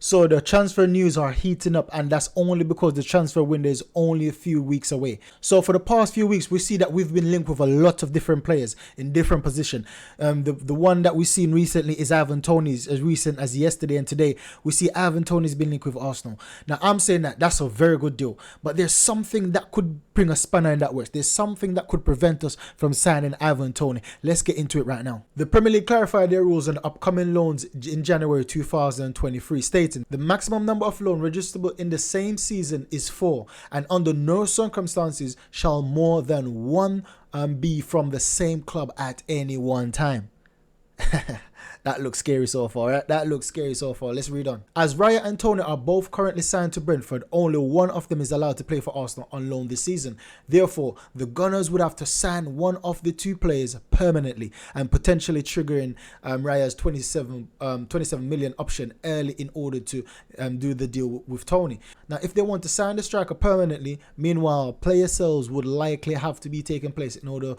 So the transfer news are heating up, and that's only because the transfer window is only a few weeks away. So for the past few weeks, we see that we've been linked with a lot of different players in different positions. The one that we've seen recently is Ivan Toney's. As recent as yesterday and today, we see Ivan Toney's been linked with Arsenal. Now I'm saying that that's a very good deal, but there's something that could bring a spanner in that works. There's something that could prevent us from signing Ivan Toney. Let's get into it right now. The Premier League clarified their rules on upcoming loans in January 2023, stating the maximum number of loans registrable in the same season is 4, and under no circumstances shall more than one be from the same club at any one time. That looks scary so far, right? That looks scary so far. Let's read on. As Raya and Toney are both currently signed to Brentford, only one of them is allowed to play for Arsenal on loan this season. Therefore, the Gunners would have to sign one of the two players permanently and potentially triggering Raya's 27 million option early in order to do the deal with Toney. Now, if they want to sign the striker permanently, meanwhile, player sales would likely have to be taking place in order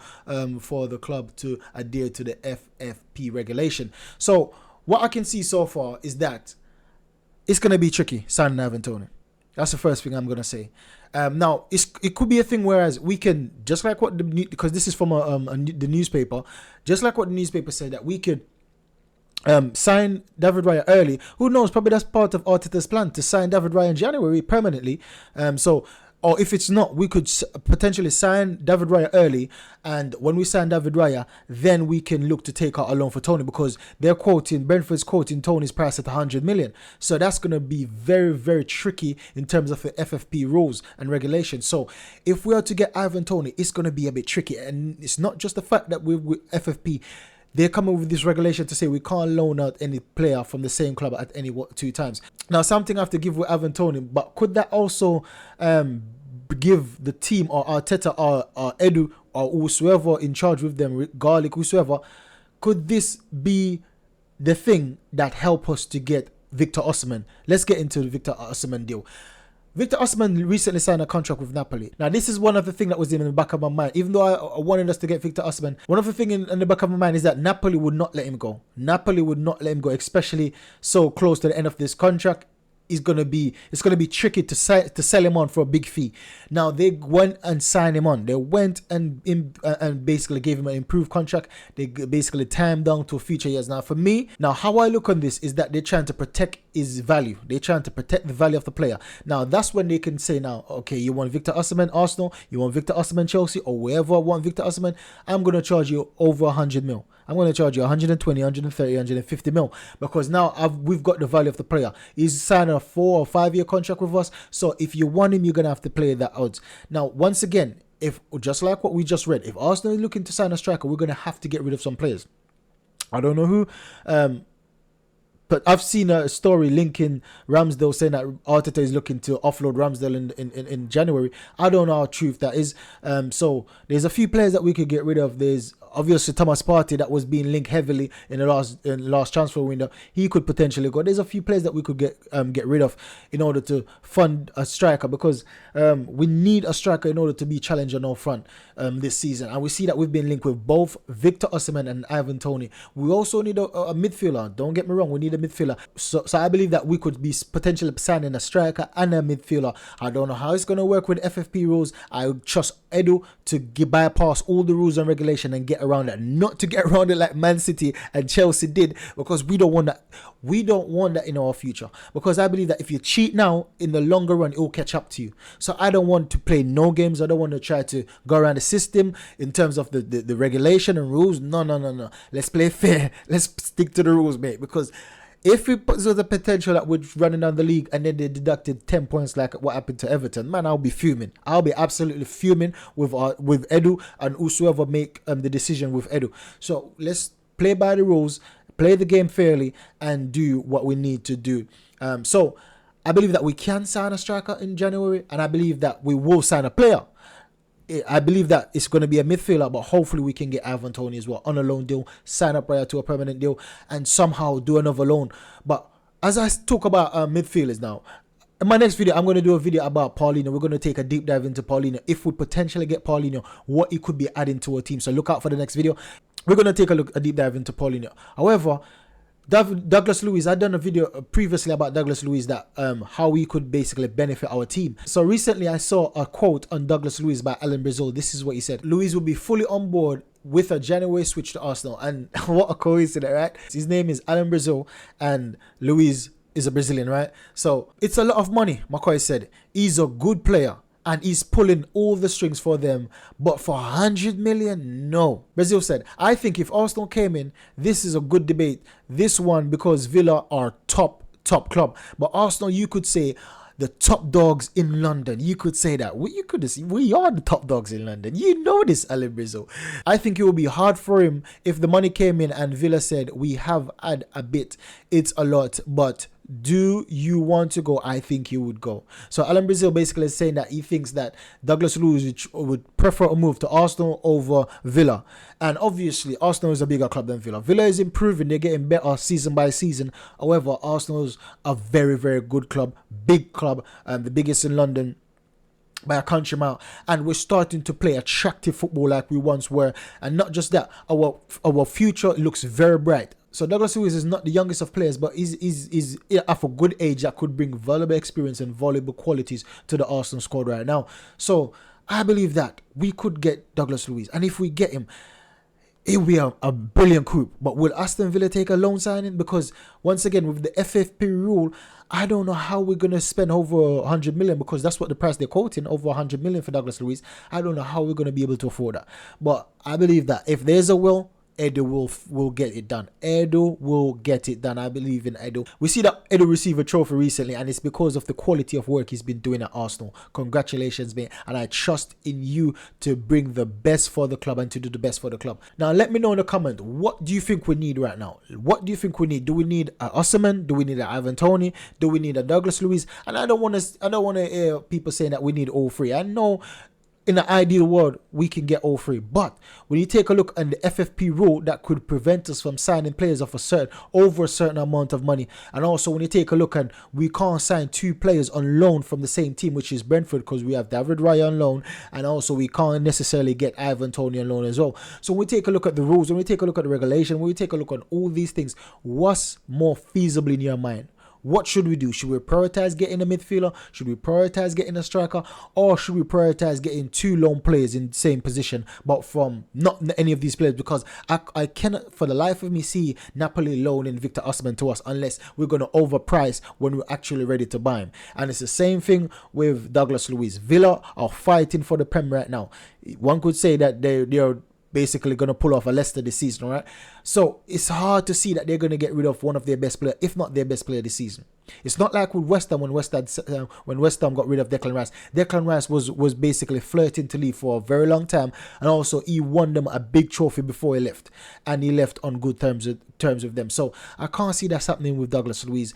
for the club to adhere to the FFP regulation. So what I can see so far is that it's going to be tricky signing Ivan Toney. That's the first thing I'm going to say. Now, it could be a thing whereas we can, just like what because this is from the newspaper, just like what the newspaper said, that we could sign David Raya early. Who knows? Probably that's part of Arteta's plan to sign David Raya in January permanently. Or if it's not, we could potentially sign David Raya early, and when we sign David Raya, then we can look to take out a loan for Toney, because Brentford's quoting Toney's price at 100 million. So that's going to be very, very tricky in terms of the FFP rules and regulations. So if we are to get Ivan Toney, it's going to be a bit tricky. And it's not just the fact that with FFP, they're coming with this regulation to say we can't loan out any player from the same club at any two times. Now, something I have to give with Ivan Toney, but could that also give the team or Arteta or Edu or whoever in charge with them, Garlic, whoever, could this be the thing that help us to get Victor Osimhen? Let's get into the Victor Osimhen deal. Victor Osimhen recently signed a contract with Napoli. Now, this is one of the things that was in the back of my mind. Even though I wanted us to get Victor Osimhen, one of the things in the back of my mind is that Napoli would not let him go. Napoli would not let him go, especially so close to the end of this contract. It's gonna be tricky to sell him on for a big fee. Now they went and signed him on. They went and basically gave him an improved contract. They basically timed down to future years. Now for me, how I look on this is that they're trying to protect his value. They're trying to protect the value of the player. Now that's when they can say, now, okay, you want Victor Osimhen Arsenal, you want Victor Osimhen Chelsea, or wherever want Victor Osimhen, I'm gonna charge you over 100 mil. I'm going to charge you 120, 130, 150 mil, because now we've got the value of the player. He's signed a 4 or 5 year contract with us. So if you want him, you're going to have to play that odds. Now, once again, if just like what we just read, if Arsenal is looking to sign a striker, we're going to have to get rid of some players. I don't know who, but I've seen a story linking Ramsdale, saying that Arteta is looking to offload Ramsdale in January. I don't know how true that is. So there's a few players that we could get rid of. There's obviously Thomas Partey that was being linked heavily in the last transfer window. He could potentially go. There's a few players that we could get rid of in order to fund a striker, because we need a striker in order to be challenged on our front this season. And we see that we've been linked with both Victor Osimhen and Ivan Toney. We also need a midfielder. Don't get me wrong, we need a midfielder. So I believe that we could be potentially signing a striker and a midfielder. I don't know how it's going to work with FFP rules. I trust Edu to bypass all the rules and regulation and get around it, not to get around it like Man City and Chelsea did, because we don't want that. We don't want that in our future, because I believe that if you cheat now, in the longer run, it will catch up to you. So I don't want to play no games. I don't want to try to go around the system in terms of the regulation and rules. No. Let's play fair. Let's stick to the rules, mate, because if we put the potential that we're running down the league and then they deducted 10 points like what happened to Everton, man, I'll be fuming. I'll be absolutely fuming with Edu and whosoever make the decision with Edu. So let's play by the rules, play the game fairly, and do what we need to do. So I believe that we can sign a striker in January, and I believe that we will sign a player. I believe that it's going to be a midfielder, but hopefully we can get Ivan Toney as well on a loan deal, sign up Raya to a permanent deal, and somehow do another loan. But as I talk about midfielders now, in my next video, I'm going to do a video about Paulinho. We're going to take a deep dive into Paulinho. If we potentially get Paulinho, what he could be adding to our team. So look out for the next video. We're going to take a deep dive into Paulinho. However, Douglas Luiz, I'd done a video previously about Douglas Luiz, that how we could basically benefit our team. So recently I saw a quote on Douglas Luiz by Alan Brazil. This is what he said: Luiz will be fully on board with a January switch to Arsenal. And what a coincidence, right? His name is Alan Brazil and Luiz is a Brazilian, right? So it's a lot of money. McCoy said he's a good player and he's pulling all the strings for them, but for 100 million, no. Brazil said, I think if Arsenal came in, this is a good debate. This one, because Villa are top club, but Arsenal, you could say, the top dogs in London. You could say that. We are the top dogs in London. You know this, Alan Brazil. I think it would be hard for him if the money came in and Villa said, we have had a bit, it's a lot, but do you want to go? I think he would go. So Alan Brazil basically is saying that he thinks that Douglas Luiz would prefer a move to Arsenal over Villa. And obviously Arsenal is a bigger club than Villa. Villa is improving. They're getting better season by season. However, Arsenal's a very, very good club. Big club. The biggest in London by a country mile, and we're starting to play attractive football like we once were. And not just that, our future looks very bright. So Douglas Luiz is not the youngest of players, but he's of a good age that could bring valuable experience and valuable qualities to the Arsenal squad right now. So I believe that we could get Douglas Luiz, and if we get him, it will be a brilliant coup. But will Aston Villa take a loan signing? Because once again, with the FFP rule, I don't know how we're going to spend over 100 million, because that's what the price they're quoting, over 100 million for Douglas Luiz. I don't know how we're going to be able to afford that. But I believe that if there's a will, Edu will get it done. Edu will get it done. I believe in Edu. We see that Edu received a trophy recently, and it's because of the quality of work he's been doing at Arsenal. Congratulations, mate. And I trust in you to bring the best for the club and to do the best for the club. Now, let me know in the comment, what do you think we need right now? What do you think we need? Do we need an osimhen? Do we need an Ivan Toney? Do we need a Douglas Luiz? And I don't want to hear people saying that we need all three. I know in the ideal world, we can get all three. But when you take a look at the FFP rule, that could prevent us from signing players of over a certain amount of money. And also when you take a look at, we can't sign two players on loan from the same team, which is Brentford, because we have David Raya on loan, and also we can't necessarily get Ivan Toney on loan as well. So when we take a look at the rules, when we take a look at the regulation, when we take a look at all these things, what's more feasible in your mind? What should we do? Should we prioritize getting a midfielder? Should we prioritize getting a striker? Or should we prioritize getting two lone players in the same position, but from not any of these players? Because I cannot for the life of me see Napoli loaning Victor Osimhen to us unless we're going to overprice when we're actually ready to buy him. And it's the same thing with Douglas Luiz. Villa are fighting for the Prem right now. One could say that they're basically going to pull off a Leicester this season, right? So it's hard to see that they're going to get rid of one of their best players, if not their best player this season. It's not like with West Ham when West Ham got rid of Declan Rice. Declan Rice was basically flirting to leave for a very long time, and also he won them a big trophy before he left, and he left on good terms with them. So I can't see that's happening with Douglas Luiz,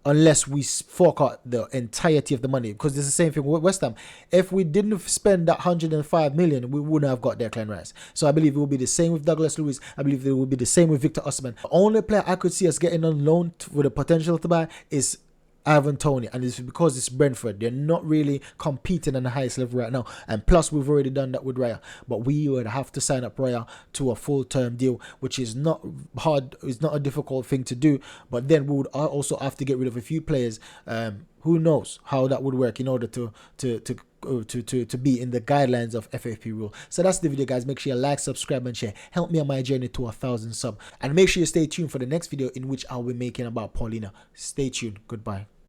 unless we fork out the entirety of the money, because it's the same thing with West Ham. If we didn't spend that 105 million, we wouldn't have got Declan Rice. So I believe it will be the same with Douglas Luiz. I believe it will be the same with Victor Osimhen. The only player I could see us getting on loan with the potential to buy is Ivan Toney, and it's because it's Brentford. They're not really competing on the highest level right now, and plus we've already done that with Raya. But we would have to sign up Raya to a full-term deal, which is not hard. It's not a difficult thing to do. But then we would also have to get rid of a few players. Who knows how that would work in order to be in the guidelines of FFP rule. So that's the video, guys. Make sure you like, subscribe, and share. Help me on my journey to 1,000 subs. And make sure you stay tuned for the next video, in which I'll be making about Paulina. Stay tuned. Goodbye.